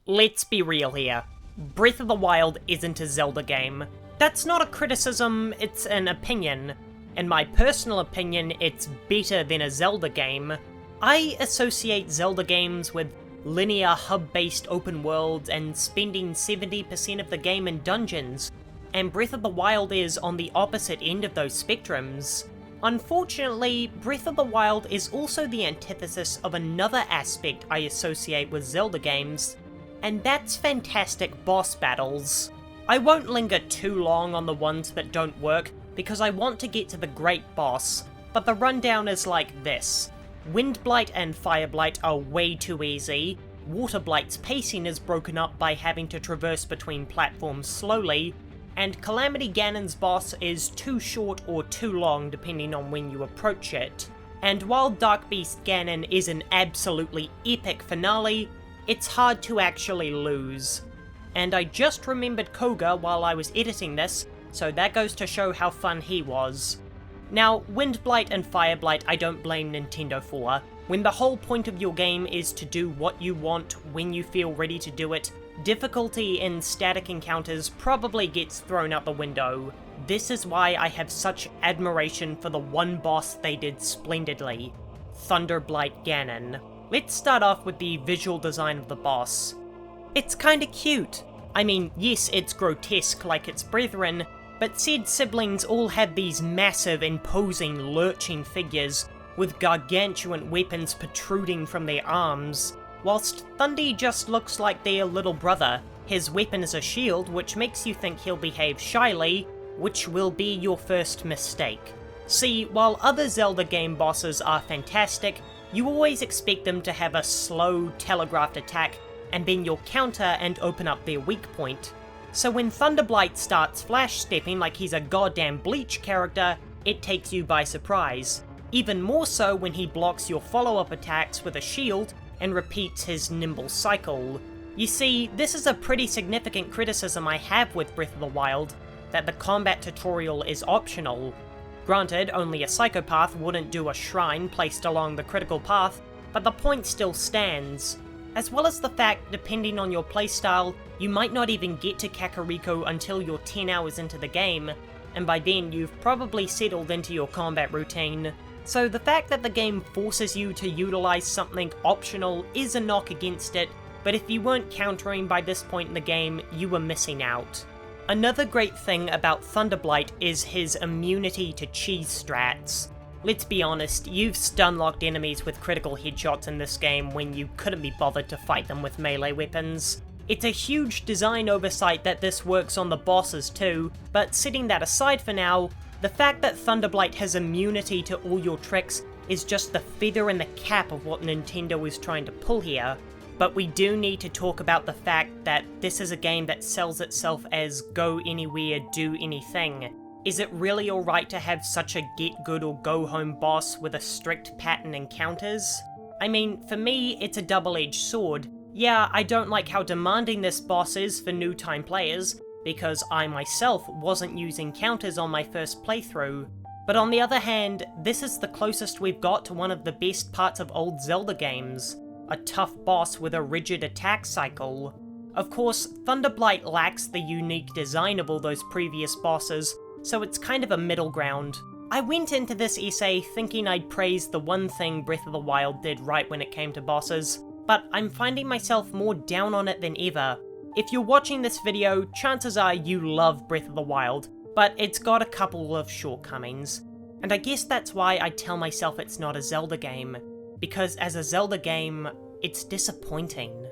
Let's be real here. Breath of the Wild isn't a Zelda game. That's not a criticism, it's an opinion. In my personal opinion, it's better than a Zelda game. I associate Zelda games with linear hub-based open worlds and spending 70% of the game in dungeons, and Breath of the Wild is on the opposite end of those spectrums. Unfortunately, Breath of the Wild is also the antithesis of another aspect I associate with Zelda games, and that's fantastic boss battles. I won't linger too long on the ones that don't work, because I want to get to the great boss, but the rundown is like this. Windblight and Fireblight are way too easy, Waterblight's pacing is broken up by having to traverse between platforms slowly, and Calamity Ganon's boss is too short or too long depending on when you approach it. And while Dark Beast Ganon is an absolutely epic finale, it's hard to actually lose. And I just remembered Koga while I was editing this, so that goes to show how fun he was. Now, Windblight and Fireblight I don't blame Nintendo for. When the whole point of your game is to do what you want when you feel ready to do it, difficulty in static encounters probably gets thrown out the window. This is why I have such admiration for the one boss they did splendidly, Thunderblight Ganon. Let's start off with the visual design of the boss. It's kinda cute. I mean, yes, it's grotesque like its brethren, but said siblings all have these massive, imposing, lurching figures with gargantuan weapons protruding from their arms, whilst Thundy just looks like their little brother. His weapon is a shield, which makes you think he'll behave shyly, which will be your first mistake. See, while other Zelda game bosses are fantastic, you always expect them to have a slow, telegraphed attack, and then you'll counter and open up their weak point. So when Thunderblight starts flash-stepping like he's a goddamn Bleach character, it takes you by surprise. Even more so when he blocks your follow-up attacks with a shield and repeats his nimble cycle. You see, this is a pretty significant criticism I have with Breath of the Wild, that the combat tutorial is optional. Granted, only a psychopath wouldn't do a shrine placed along the critical path, but the point still stands. As well as the fact, depending on your playstyle, you might not even get to Kakariko until you're 10 hours into the game, and by then you've probably settled into your combat routine. So the fact that the game forces you to utilize something optional is a knock against it, but if you weren't countering by this point in the game, you were missing out. Another great thing about Thunderblight is his immunity to cheese strats. Let's be honest, you've stun-locked enemies with critical headshots in this game when you couldn't be bothered to fight them with melee weapons. It's a huge design oversight that this works on the bosses too, but setting that aside for now, the fact that Thunderblight has immunity to all your tricks is just the feather in the cap of what Nintendo is trying to pull here. But we do need to talk about the fact that this is a game that sells itself as go anywhere, do anything. Is it really alright to have such a get good or go home boss with a strict pattern encounters? I mean, for me, it's a double-edged sword. Yeah, I don't like how demanding this boss is for new-time players, because I myself wasn't using counters on my first playthrough. But on the other hand, this is the closest we've got to one of the best parts of old Zelda games. A tough boss with a rigid attack cycle. Of course, Thunderblight lacks the unique design of all those previous bosses, so it's kind of a middle ground. I went into this essay thinking I'd praise the one thing Breath of the Wild did right when it came to bosses, but I'm finding myself more down on it than ever. If you're watching this video, chances are you love Breath of the Wild, but it's got a couple of shortcomings. And I guess that's why I tell myself it's not a Zelda game, because as a Zelda game, it's disappointing.